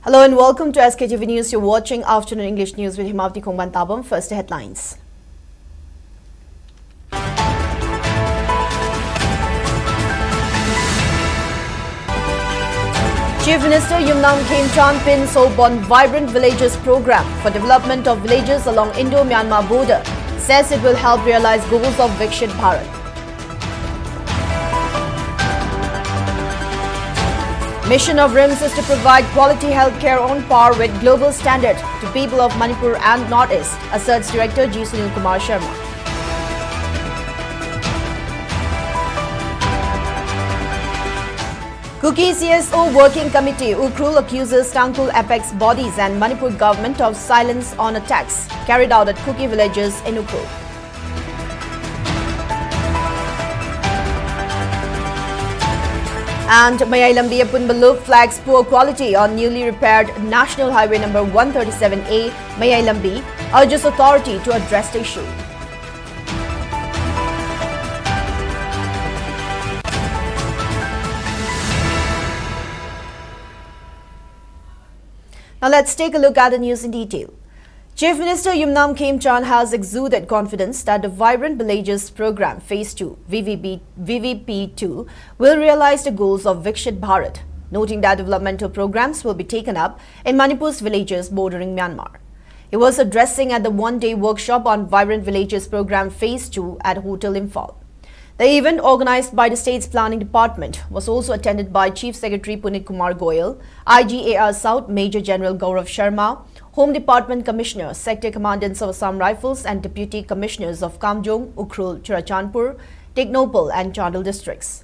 Hello and welcome to Sktv'S News. You're watching Afternoon English News with Himavati Kongbantabam. First, the headlines. Chief Minister Yumnam Khemchand pins hope on Vibrant Villages program for development of villages along Indo-Myanmar border. Says it will help realize goals of Viksit Bharat. Mission of RIMS is to provide quality healthcare on par with global standard to people of Manipur and Northeast, asserts Director G. Sunil Kumar Sharma. Kuki CSO Working Committee Ukhrul accuses Tangkhul apex bodies and Manipur government of silence on attacks carried out at Kuki villages in Ukhrul. And Mayailambi Punbaluk flags poor quality on newly repaired National Highway number 137A, Mayailambi, urges authority to address the issue. Now let's take a look at the news in detail. Chief Minister Yumnam Khemchand has exuded confidence that the Vibrant Villages Program Phase 2 VVP2 will realize the goals of Viksit Bharat, noting that developmental programs will be taken up in Manipur's villages bordering Myanmar. He was addressing at the one-day workshop on Vibrant Villages Program Phase 2 at Hotel Imphal. The event, organized by the State's Planning Department, was also attended by Chief Secretary Punit Kumar Goyal, IGAR South Major General Gaurav Sharma, Home Department Commissioner, Sector Commandants of Assam Rifles and Deputy Commissioners of Kamjong, Ukhrul, Churachandpur, Teknopal and Chandel districts.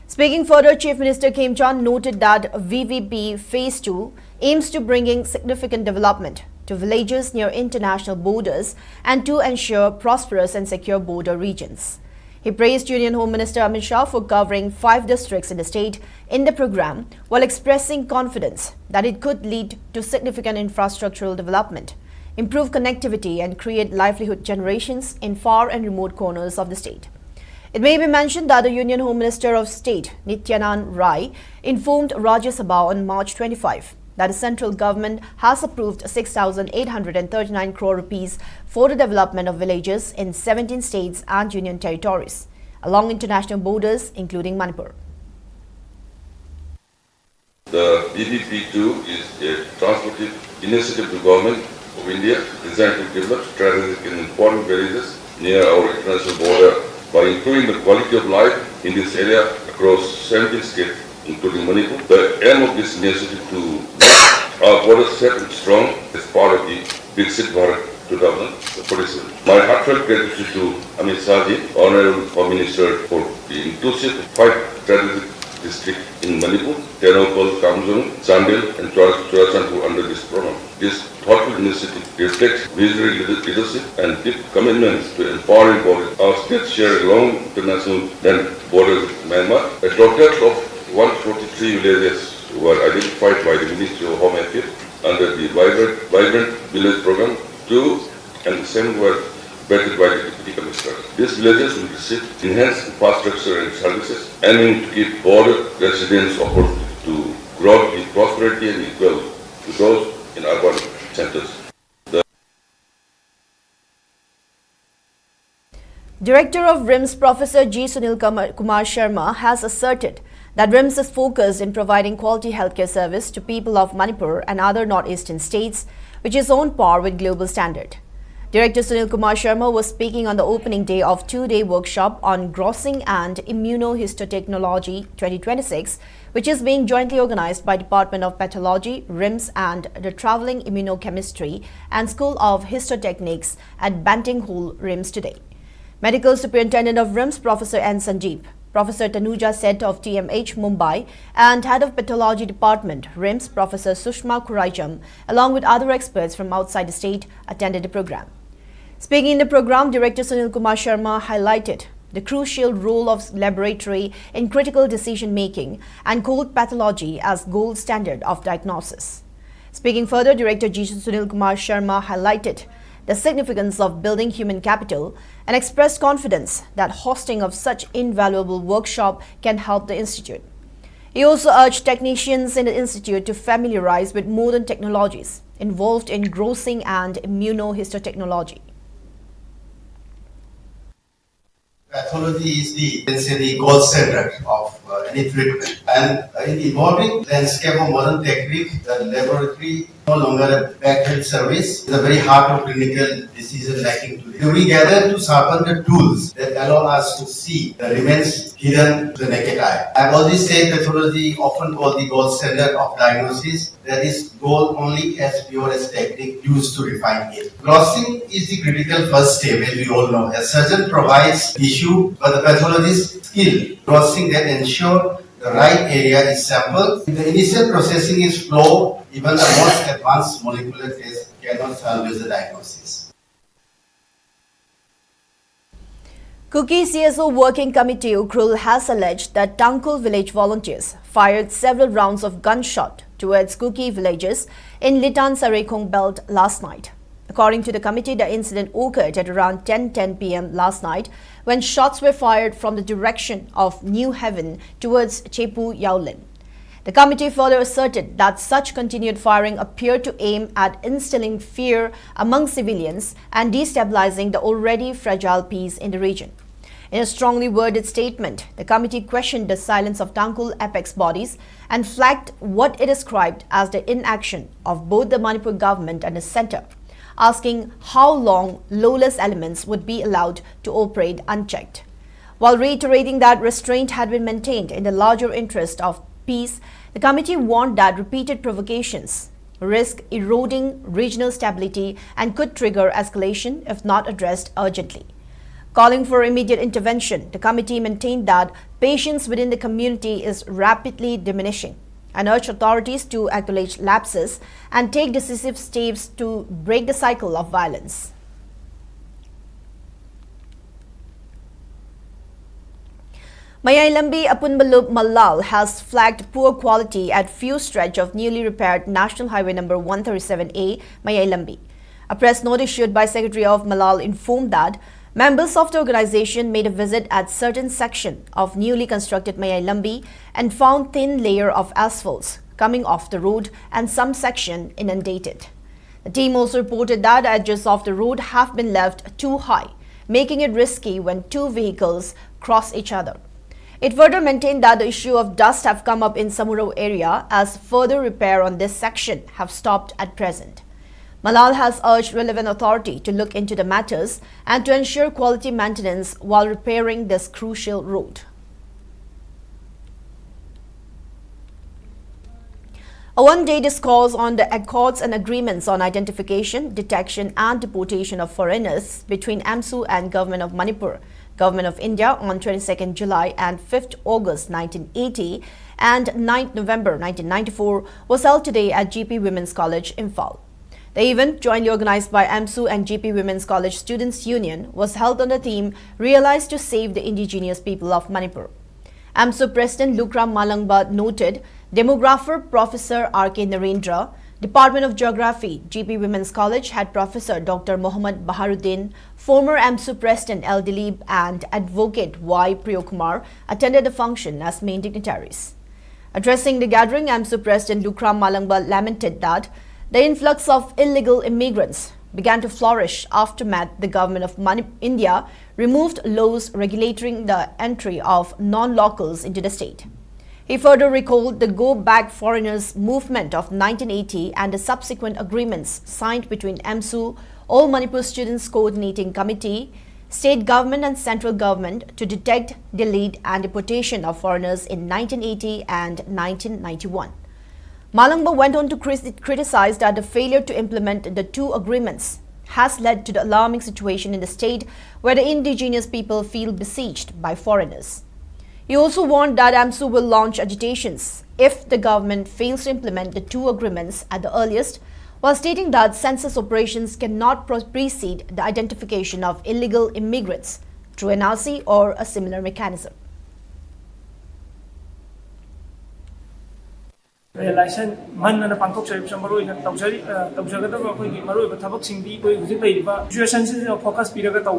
Speaking further, Chief Minister Khemchand noted that VVP Phase 2 aims to bringing significant development to villages near international borders and to ensure prosperous and secure border regions. He praised Union Home Minister Amit Shah for covering 5 districts in the state in the program, while expressing confidence that it could lead to significant infrastructural development, improve connectivity and create livelihood generations in far and remote corners of the state. It may be mentioned that the Union Home Minister of State, Nityanand Rai, informed Rajya Sabha on March 25 that the central government has approved 6,839 crore rupees for the development of villages in 17 states and union territories along international borders, including Manipur. The VVP2 is a transformative initiative to government of India designed to develop strategic and important villages near our international border by improving the quality of life in this area across 17 states, including Manipur. The aim of this initiative to make our borders safe and strong as part of the Viksit Bharat 2047. My heartfelt gratitude to Amit Shahji, Honorable Home Minister, for the inclusive 5 strategic districts in Manipur, Teknopal, Kamjong, Chandel and Churachandpur under this program. This thoughtful initiative reflects visionary leadership and deep commitments to empowering borders. Our states share a long international land border with Myanmar. A total of 143 villages were identified by the Ministry of Home Affairs under the Vibrant Village Program. 2 and the 7 were vetted by the Deputy Commissioner. These villages will receive enhanced infrastructure and services, aiming to give border residents opportunity to grow in prosperity and equal to those in urban centers. Director of RIMS Professor G. Sunil Kumar Sharma has asserted that RIMS is focused in providing quality healthcare service to people of Manipur and other northeastern states, which is on par with global standard. Director Sunil Kumar Sharma was speaking on the opening day of 2-day workshop on Grossing and Immunihistotechnology 2026, which is being jointly organized by Department of Pathology, RIMS and the Traveling Immunochemistry and School of Histotechnics at Banting Hall, RIMS today. Medical Superintendent of RIMS Professor N. Sanjeev, Professor Tanuja Seth of TMH Mumbai and Head of Pathology Department, RIMS Professor Sushma Khuraijam, along with other experts from outside the state, attended the program. Speaking in the program, Director Sunil Kumar Sharma highlighted the crucial role of laboratory in critical decision-making and cold pathology as gold standard of diagnosis. Speaking further, Director G. Sunil Kumar Sharma highlighted the significance of building human capital and expressed confidence that hosting of such invaluable workshop can help the institute. He also urged technicians in the institute to familiarize with modern technologies involved in grossing and immunohistotechnology. Pathology is the gold standard of any treatment. And in the evolving landscape of modern technique, the laboratory no longer a back-end service, is a very heart of clinical decision making today. We gather to sharpen the tools that allow us to see the remains hidden to the naked eye. I've always said pathology, often called the gold standard of diagnosis, that is gold only as pure as technique used to refine it. Grossing is the critical first step, as we all know. A surgeon provides tissue, but the pathologist skill grossing that ensure the right area is sampled. If the initial processing is flawed, even the most advanced molecular test cannot salvage the diagnosis. Kuki CSO Working Committee Ukhrul has alleged that Tangkul village volunteers fired several rounds of gunshot towards Kuki villages in Litan Sarekong belt last night. According to the committee, the incident occurred at around 10:10 p.m. last night when shots were fired from the direction of New Haven towards Chepu Yaulin. The committee further asserted that such continued firing appeared to aim at instilling fear among civilians and destabilizing the already fragile peace in the region. In a strongly worded statement, the committee questioned the silence of Tangkul apex bodies and flagged what it described as the inaction of both the Manipur government and the centre, asking how long lawless elements would be allowed to operate unchecked. While reiterating that restraint had been maintained in the larger interest of peace, the committee warned that repeated provocations risk eroding regional stability and could trigger escalation if not addressed urgently. Calling for immediate intervention, the committee maintained that patience within the community is rapidly diminishing and urged authorities to acknowledge lapses and take decisive steps to break the cycle of violence. Mayailambi Apunbalub Malal has flagged poor quality at few stretch of newly repaired National Highway number 137A, Mayailambi. A press note issued by Secretary of Malal informed that members of the organization made a visit at certain section of newly constructed Mayailambi and found thin layer of asphalts coming off the road and some section inundated. The team also reported that edges of the road have been left too high, making it risky when two vehicles cross each other. It further maintained that the issue of dust have come up in Samurao area as further repair on this section have stopped at present. Malal has urged relevant authority to look into the matters and to ensure quality maintenance while repairing this crucial road. A one-day discourse on the accords and agreements on identification, detection and deportation of foreigners between AMSU and Government of Manipur, Government of India on 22nd July and 5th August 1980 and 9th November 1994 was held today at GP Women's College, Imphal. The event, jointly organized by AMSU and GP Women's College Students' Union, was held on the theme Realize to Save the Indigenous People of Manipur. AMSU President Lukram Malangba noted demographer Professor R.K. Narendra, Department of Geography, GP Women's College had Professor Dr. Mohammad Baharuddin, former AMSU President L. Dilip and Advocate Y. Priyokumar attended the function as main dignitaries. Addressing the gathering, AMSU President Lukram Malangba lamented that the influx of illegal immigrants began to flourish after the government of India removed laws regulating the entry of non-locals into the state. He further recalled the Go Back Foreigners movement of 1980 and the subsequent agreements signed between AMSU, All Manipur Students Coordinating Committee, state government and central government to detect, delete and deportation of foreigners in 1980 and 1991. Malangba went on to criticize that the failure to implement the two agreements has led to the alarming situation in the state where the indigenous people feel besieged by foreigners. He also warned that AMSU will launch agitations if the government fails to implement the two agreements at the earliest, while stating that census operations cannot precede the identification of illegal immigrants through NRC or a similar mechanism. realization man na pangthok chari sam maroi na tawjari tawjaga da koi gi maroi ba thabak sing bi koi hujik lei ba situation sin focus piraga taw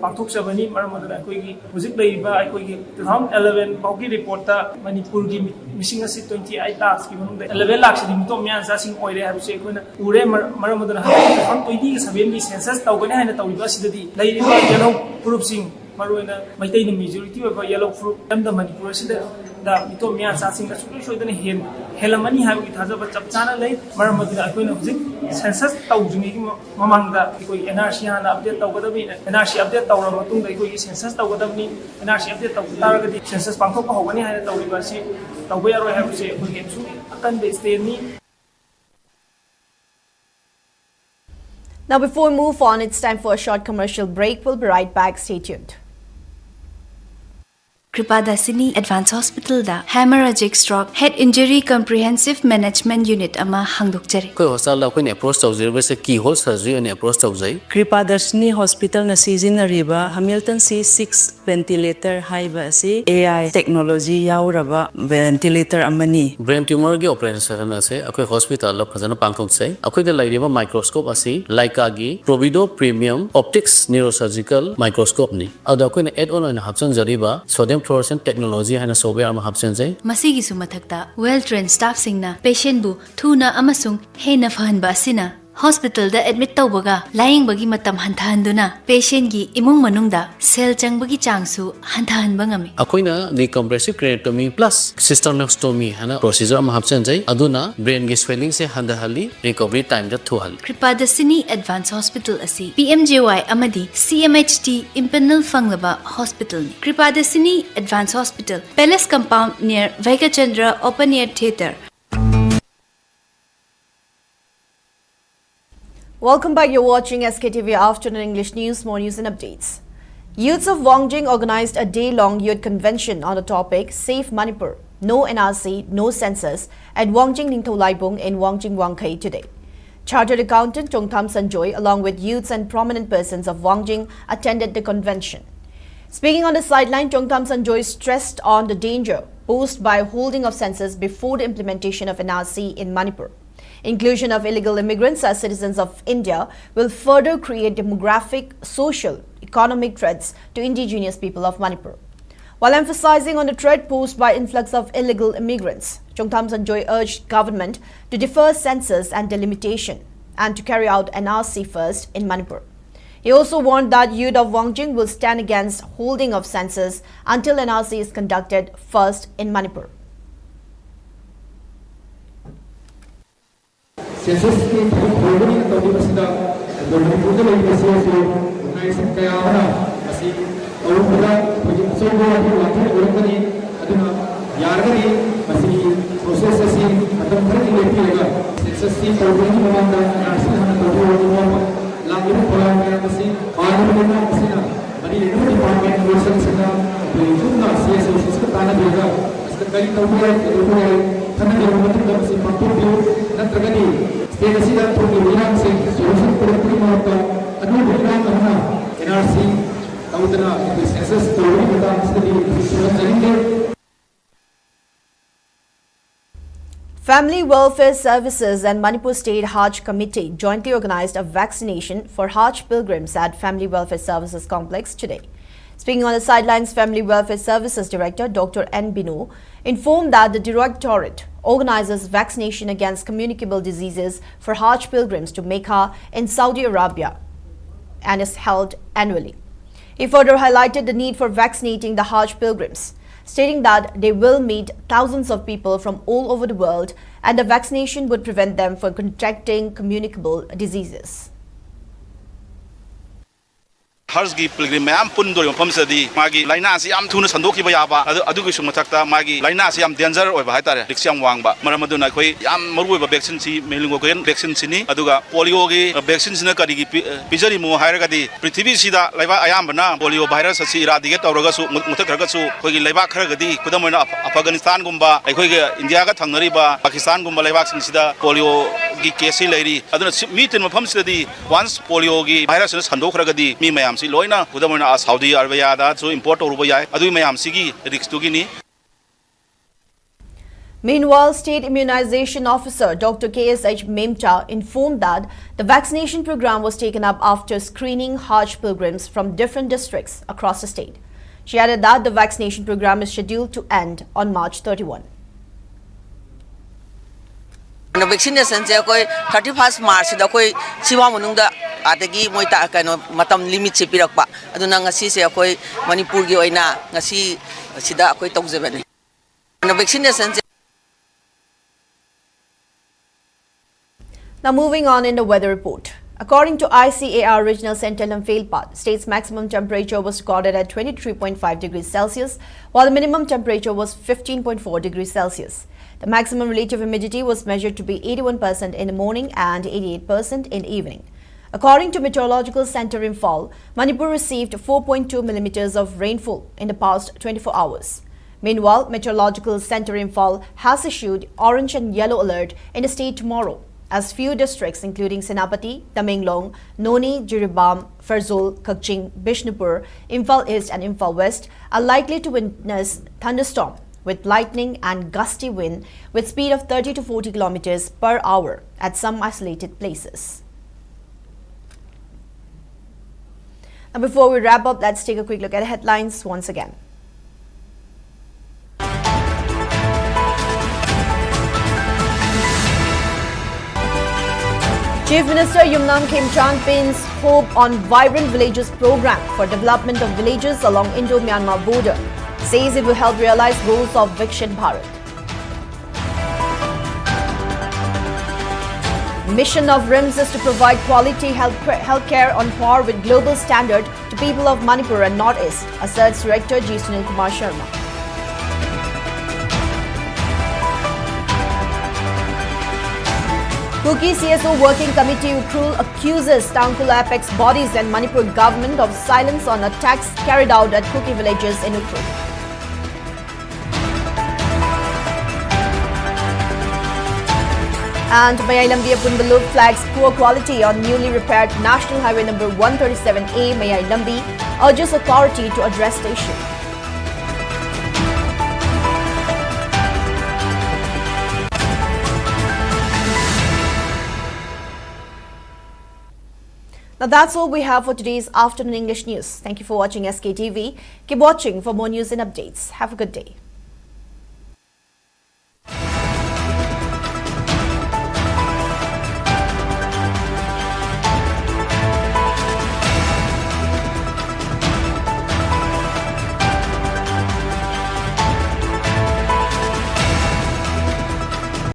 pangthok chabani maram da koi gi hujik lei ba koi gi 2011 baugi report ta Manipur gi missing asi 28 lakhs ki manung da 11 lakhs di mitom myan sa sing oire ha se koi na ure maram da 2027 gi census tawgani ha na tawriba sidadi lei ba yellow group sing maroi na maitai ni majority ba yellow group am da Manipur sida da mitom myan sa sing da sui da helamani ha gi thaja ba chap chana lei maram da koi na hujik census tawjuni gi mamang da koi NRC ha na update tawgada bi NRC update tawra matung da koi census tawgada ni NRC update taw targa di census pangthok pa hogani ha na tawriba si tawba yaro ha se koi gen su akan de state ni. Now, before we move on, it's time for a short commercial break. We'll be right back. Stay tuned. Kripadasini Advanced Hospital da Hemorrhagic Stroke Head Injury Comprehensive Management Unit ama hangdokjari. Koi hospital la koi approach tawjir se keyhole surgery and approach tawjai. Kripadasini Hospital na sizinariba Hamilton C6 ventilator haiba asi AI technology yauraba ventilator amani. Brain tumor gi operation ase akoi hospital la phajana pangthok chai. Akoi de lairiba microscope asi Leica gi Provido Premium Optics Neurosurgical Microscope ni. Ada koi na add on na hapsan jariba sodium fluorescent technology hana software ama hapsan jai. Masigi su mathakta well trained staff singna patient bu thuna amasung hena fahanba asina hospital da admit tawbaga lying bagi matam hanthanduna patient gi imung manungda cell changbagi changsu hanthanba ngami. Akoina the compressive craniotomy plus cysternectomy hana procedure ama hapsan jai. Aduna brain gi swelling se handahali recovery time da thuhal. Kripadasini Advanced Hospital asi PMJY amadi CMHT impanel fanglaba hospital ni. Kripadasini Advanced Hospital Palace Compound near Vaikachandra Open Air Theatre. Welcome back. You're watching SKTV Afternoon English News. More news and updates. Youths of Wangjing organized a day-long youth convention on the topic Safe Manipur, No NRC, No Census at Wangjing Ningtolaibung in Wangjing Wangkai today. Chartered accountant Chongtham Sanjoy along with youths and prominent persons of Wangjing attended the convention. Speaking on the sideline, Chongtham Sanjoy stressed on the danger posed by holding of census before the implementation of NRC in Manipur. Inclusion of illegal immigrants as citizens of India will further create demographic, social, economic threats to indigenous people of Manipur. While emphasizing on the threat posed by influx of illegal immigrants, Chongtham Sanjoy urged government to defer census and delimitation and to carry out NRC first in Manipur. He also warned that youth of Wangjing will stand against holding of census until NRC is conducted first in Manipur. Census ki holding tawdi masida Manipur da lai CSO organization kaya ana asi awura sogo ati wati urukani aduna yargani asi process asi atam thari lepi lega census ki holding mamanda asi hana tawdi urukani langiru program asi parliament asina ani new department person sina tunna CSO siska tana lega asta kali tawdi urukani thana lega mati da asi papu natragani state asida thoni wiran se solution purpuri mahata adu wiran hana NRC tawdana census tawdi bata asidi jaringe. Family Welfare Services and Manipur State Hajj Committee jointly organized a vaccination for Hajj pilgrims at Family Welfare Services Complex today. Speaking on the sidelines, Family Welfare Services Director Dr. N. Binu informed that the Directorate organizes vaccination against communicable diseases for Hajj pilgrims to Mecca in Saudi Arabia and is held annually. He further highlighted the need for vaccinating the Hajj pilgrims, stating that they will meet thousands of people from all over the world and the vaccination would prevent them from contracting communicable diseases. Hajj gi pilgrim mayam pun dori mafam sadi magi laina si am thuna sandoki ba yaba adu gi sumathakta magi laina si am danger oi ba haitare risk yam wang ba maramaduna khoi yam marui ba vaccine si melingo koen vaccine sini aduga polio gi vaccine sina kadi gi pijari mo hairaga di prithvi sida laiba ayam bana polio virus asi eradicate tawraga su muthakraga su khoi gi laiba kharaga di kudamoina Afghanistan gumba khoi gi India ga thangnari ba Pakistan gumba laiba sin sida polio gi case lairi aduna mitin mafam sida once polio gi virus sandokhraga di mi mayam si loina kudamoina Saudi Arabia da so import oruba yai adu mayam sigi risk to gini. Meanwhile, State Immunization Officer Dr. KSH Memcha informed that the vaccination program was taken up after screening Hajj pilgrims from different districts across the state. She added that the vaccination program is scheduled to end on March 31. Vaccination se koi 31st March da koi siwa munungda atagi moita kano matam limit se pirakpa aduna ngasi se koi Manipur gi oina ngasi sida koi tawjebani vaccination. Now moving on in the weather report. According to ICAR Regional Center in Imphal, state's maximum temperature was recorded at 23.5 degrees Celsius, while the minimum temperature was 15.4 degrees Celsius. The maximum relative humidity was measured to be 81% in the morning and 88% in the evening. According to Meteorological Center in Imphal, Manipur received 4.2 millimeters of rainfall in the past 24 hours. Meanwhile, Meteorological Center in Imphal has issued orange and yellow alert in the state tomorrow, as few districts including Senapati, Tamenglong, Noni, Jiribam, Farzul, Kakching, Bishnupur, Imphal East and Imphal West are likely to witness thunderstorm with lightning and gusty wind with speed of 30 to 40 kilometers per hour at some isolated places. Now before we wrap up, let's take a quick look at the headlines once again. Chief Minister Yumnam Khemchand pins hope on Vibrant Villages program for development of villages along Indo-Myanmar border. Says it will help realize goals of Viksit Bharat. Mission of RIMS is to provide quality healthcare on par with global standard to people of Manipur and Northeast, asserts Director G. Sunil Kumar Sharma. Kuki CSO Working Committee Ukrul accuses Tangkula apex bodies and Manipur government of silence on attacks carried out at Kuki villages in Ukrul. And Mayailambi Punbalur flags poor quality on newly repaired National Highway number 137A Mayailambi, urges authority to address the issue. Now that's all we have for today's afternoon English news. Thank you for watching SKTV. Keep watching for more news and updates. Have a good day.